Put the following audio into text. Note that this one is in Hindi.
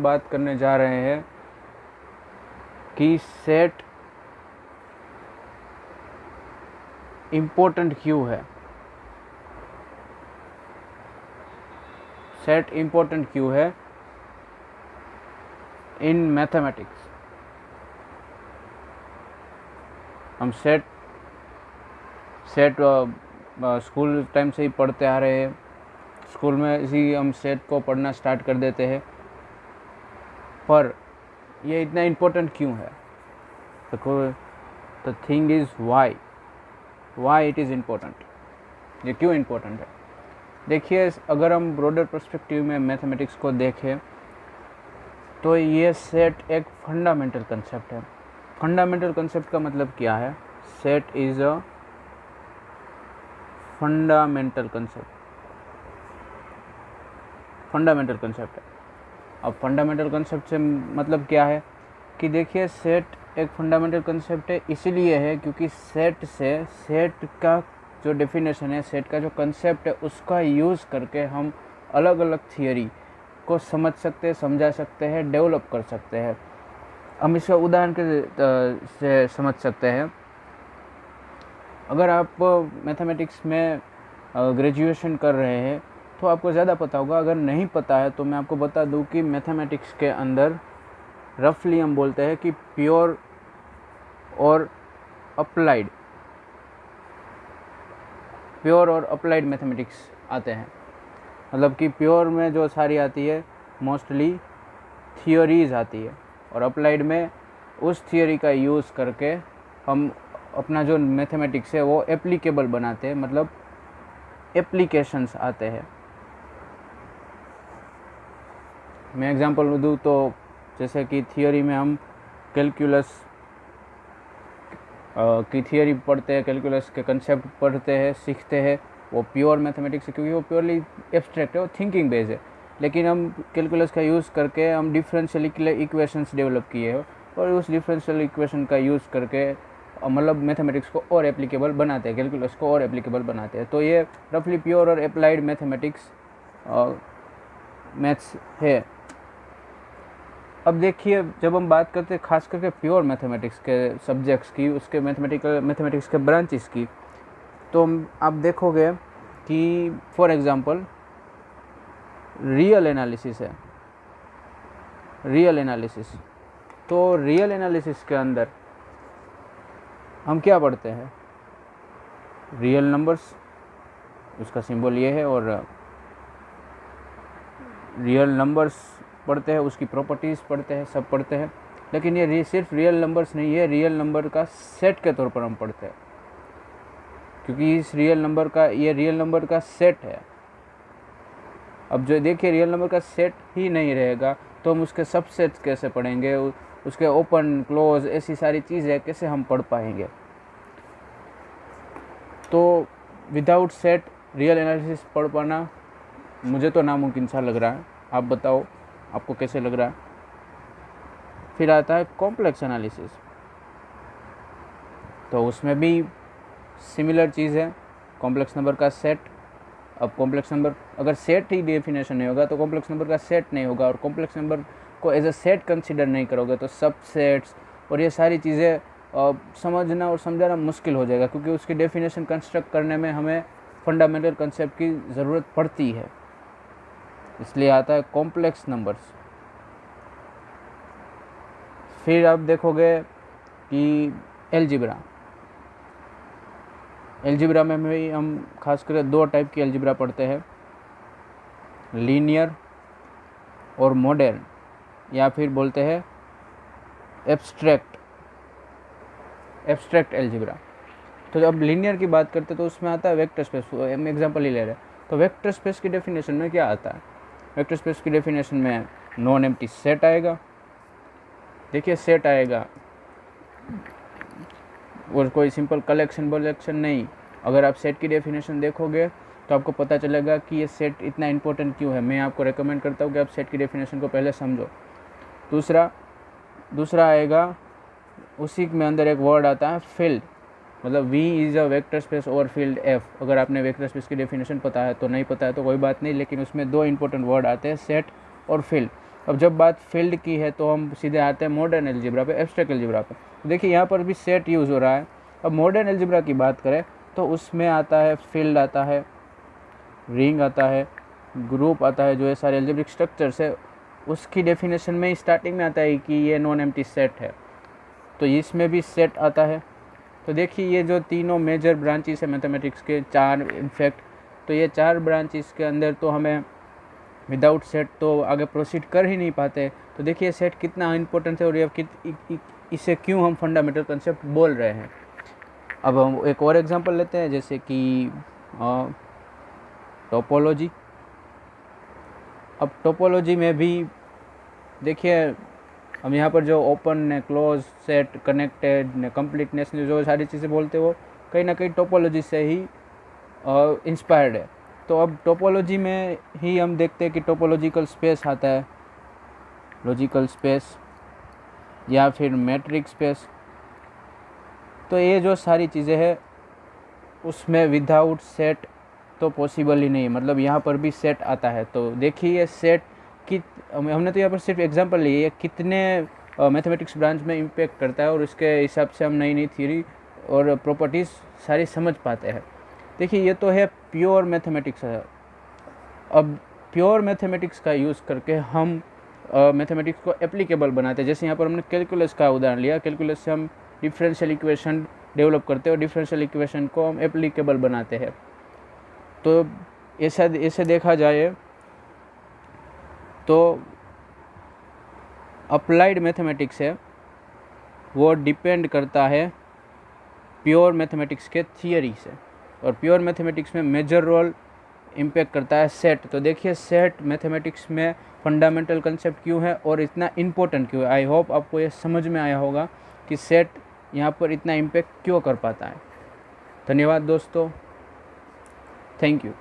बात करने जा रहे हैं कि सेट इम्पोर्टेंट क्यों है। सेट इम्पोर्टेंट क्यों है इन मैथमेटिक्स। हम सेट स्कूल टाइम से ही पढ़ते आ रहे हैं। स्कूल में इसी हम सेट को पढ़ना स्टार्ट कर देते हैं, पर ये इतना इम्पोर्टेंट क्यों है? The thing is why it is important. ये क्यों इम्पोर्टेंट है? देखिए, अगर हम ब्रॉडर पर्सपेक्टिव में मैथमेटिक्स को देखें तो ये सेट एक फंडामेंटल कंसेप्ट है। फंडामेंटल कंसेप्ट का मतलब क्या है? Set is a fundamental concept है। अब फंडामेंटल कंसेप्ट से मतलब क्या है कि देखिए, सेट एक फंडामेंटल कंसेप्ट है इसलिए है क्योंकि सेट का जो डेफिनेशन है, सेट का जो कंसेप्ट है, उसका यूज़ करके हम अलग अलग थियरी को समझ सकते हैं, समझा सकते हैं, डेवलप कर सकते हैं। हम इसका उदाहरण से समझ सकते हैं। अगर आप मैथमेटिक्स में ग्रेजुएशन कर रहे हैं तो आपको ज़्यादा पता होगा। अगर नहीं पता है तो मैं आपको बता दूं कि मैथमेटिक्स के अंदर रफली हम बोलते हैं कि प्योर और अप्लाइड मैथमेटिक्स आते हैं। मतलब कि प्योर में जो सारी आती है मोस्टली थियोरीज आती है, और अप्लाइड में उस थियोरी का यूज़ करके हम अपना जो मैथमेटिक्स है वो एप्लीकेबल बनाते हैं, मतलब एप्लीकेशंस आते हैं। मैं एग्जांपल दूँ तो जैसे कि थियोरी में हम कैलकुलस की थियोरी पढ़ते हैं, कैलकुलस के कंसेप्ट पढ़ते हैं, सीखते हैं, वो प्योर मैथमेटिक्स है क्योंकि वो प्योरली एब्स्ट्रैक्ट है, वो थिंकिंग बेस्ड है। लेकिन हम कैलकुलस का यूज़ करके हम डिफरेंशियल इक्वेशंस डेवलप किए हैं, और उस डिफरेंशियल इक्वेशन का यूज़ करके मतलब मैथमेटिक्स को और एप्लीकेबल बनाते हैं, कैलकुलस को और एप्लीकेबल बनाते हैं। तो ये रफली प्योर और अप्लाइड मैथमेटिक्स मैथ्स है। अब देखिए, जब हम बात करते हैं खास करके प्योर मैथमेटिक्स के सब्जेक्ट्स की, उसके मैथमेटिक्स के ब्रांचेस की, तो आप देखोगे कि फॉर एग्जांपल रियल एनालिसिस है। तो रियल एनालिसिस के अंदर हम क्या पढ़ते हैं? रियल नंबर्स, उसका सिंबल ये है, और रियल नंबर्स पढ़ते हैं, उसकी प्रॉपर्टीज़ पढ़ते हैं, सब पढ़ते हैं। लेकिन ये सिर्फ रियल नंबर्स नहीं है, रियल नंबर का सेट के तौर पर हम पढ़ते हैं, क्योंकि इस रियल नंबर का सेट है। अब जो देखिए, रियल नंबर का सेट ही नहीं रहेगा तो हम उसके सबसेट कैसे पढ़ेंगे? उसके ओपन क्लोज ऐसी सारी चीज़ें कैसे हम पढ़ पाएंगे? तो विदाउट सेट रियल एनालिसिस पढ़ पाना मुझे तो नामुमकिन सा लग रहा है। आप बताओ, आपको कैसे लग रहा है? फिर आता है कॉम्प्लेक्स एनालिसिस। तो उसमें भी सिमिलर चीज़ है, कॉम्प्लेक्स नंबर का सेट। अब कॉम्प्लेक्स नंबर अगर सेट ही डेफिनेशन नहीं होगा तो कॉम्प्लेक्स नंबर का सेट नहीं होगा, और कॉम्प्लेक्स नंबर को एज अ सेट कंसिडर नहीं करोगे तो सब सेट्स और ये सारी चीज़ें समझना और समझाना मुश्किल हो जाएगा, क्योंकि उसकी डेफिनेशन कंस्ट्रक्ट करने में हमें फंडामेंटल कंसेप्ट की ज़रूरत पड़ती है। इसलिए आता है कॉम्प्लेक्स नंबर्स। फिर आप देखोगे कि एल्जिब्रा में भी हम खासकर 2 टाइप की एल्जिब्रा पढ़ते हैं, लीनियर और मॉडर्न, या फिर बोलते हैं एब्स्ट्रैक्ट एल्जिब्रा। तो जब लीनियर की बात करते हैं तो उसमें आता है वेक्टर स्पेस। हम एग्जांपल ही ले रहे हैं, तो वेक्टर स्पेस की डेफिनेशन में क्या आता है? वेक्टर स्पेस की डेफिनेशन में नॉन एम्प्टी सेट आएगा। देखिए, सेट आएगा और कोई सिंपल कलेक्शन नहीं। अगर आप सेट की डेफिनेशन देखोगे तो आपको पता चलेगा कि ये सेट इतना इम्पोर्टेंट क्यों है। मैं आपको रेकमेंड करता हूँ कि आप सेट की डेफिनेशन को पहले समझो। दूसरा आएगा, उसी में अंदर एक वर्ड आता है फील्ड, मतलब V is a vector space over field F। अगर आपने वेक्टर स्पेस की डेफिनेशन पता है तो नहीं पता है तो कोई बात नहीं, लेकिन उसमें 2 इंपॉर्टेंट वर्ड आते हैं, सेट और फील्ड। अब जब बात फील्ड की है तो हम सीधे आते हैं मॉडर्न अलजेब्रा पे, एब्स्ट्रैक्ट अलजेब्रा पे। तो देखिए यहाँ पर भी सेट यूज़ हो रहा है। अब मॉडर्न अलजेब्रा की बात करें तो उसमें आता है फील्ड, आता है रिंग, आता है ग्रुप, आता है जो है सारे अलजेब्रिक स्ट्रक्चर्स है। उसकी डेफिनेशन में स्टार्टिंग में आता है कि ये नॉन एम्प्टी सेट है, तो इसमें भी सेट आता है। तो देखिए ये जो तीनों मेजर ब्रांचेस है मैथमेटिक्स के, चार इनफैक्ट, तो ये चार ब्रांचेस के अंदर तो हमें विदाउट सेट तो आगे प्रोसीड कर ही नहीं पाते। तो देखिए सेट कितना इम्पोर्टेंट है और ये इसे क्यों हम फंडामेंटल कंसेप्ट बोल रहे हैं। अब हम एक और एग्जांपल लेते हैं, जैसे कि टोपोलॉजी। अब टोपोलॉजी में भी देखिए हम यहाँ पर जो ओपन ने, क्लोज, सेट, कनेक्टेड ने, कंप्लीटनेस ने जो सारी चीज़ें बोलते हैं वो कहीं ना कहीं टोपोलॉजी से ही इंस्पायर्ड है। तो अब टोपोलॉजी में ही हम देखते हैं कि टोपोलॉजिकल स्पेस आता है, लॉजिकल स्पेस या फिर मैट्रिक्स स्पेस। तो ये जो सारी चीज़ें हैं उसमें विदाउट सेट तो पॉसिबल ही नहीं, मतलब यहाँ पर भी सेट आता है। तो देखिए ये सेट कि हमने तो यहाँ पर सिर्फ एग्जांपल लिए, ये कितने मैथमेटिक्स ब्रांच में इम्पेक्ट करता है और उसके हिसाब से हम नई नई थ्योरी और प्रॉपर्टीज़ सारी समझ पाते हैं। देखिए ये तो है प्योर मैथमेटिक्स है। अब प्योर मैथमेटिक्स का यूज़ करके हम मैथमेटिक्स को एप्लीकेबल बनाते हैं। जैसे यहाँ पर हमने कैलकुलस का उदाहरण लिया, कैलकुलस से हम डिफरेंशियल इक्वेशन डेवलप करते हैं और डिफरेंशियल इक्वेशन को हम एप्लीकेबल बनाते हैं। तो ऐसे देखा जाए तो अप्लाइड मैथमेटिक्स है वो डिपेंड करता है प्योर मैथमेटिक्स के थियरी से, और प्योर मैथमेटिक्स में मेजर रोल इम्पेक्ट करता है सेट। तो देखिए सेट मैथमेटिक्स में फंडामेंटल कंसेप्ट क्यों है और इतना इम्पोर्टेंट क्यों है। आई होप आपको ये समझ में आया होगा कि सेट यहाँ पर इतना इम्पेक्ट क्यों कर पाता है। धन्यवाद दोस्तों, थैंक यू।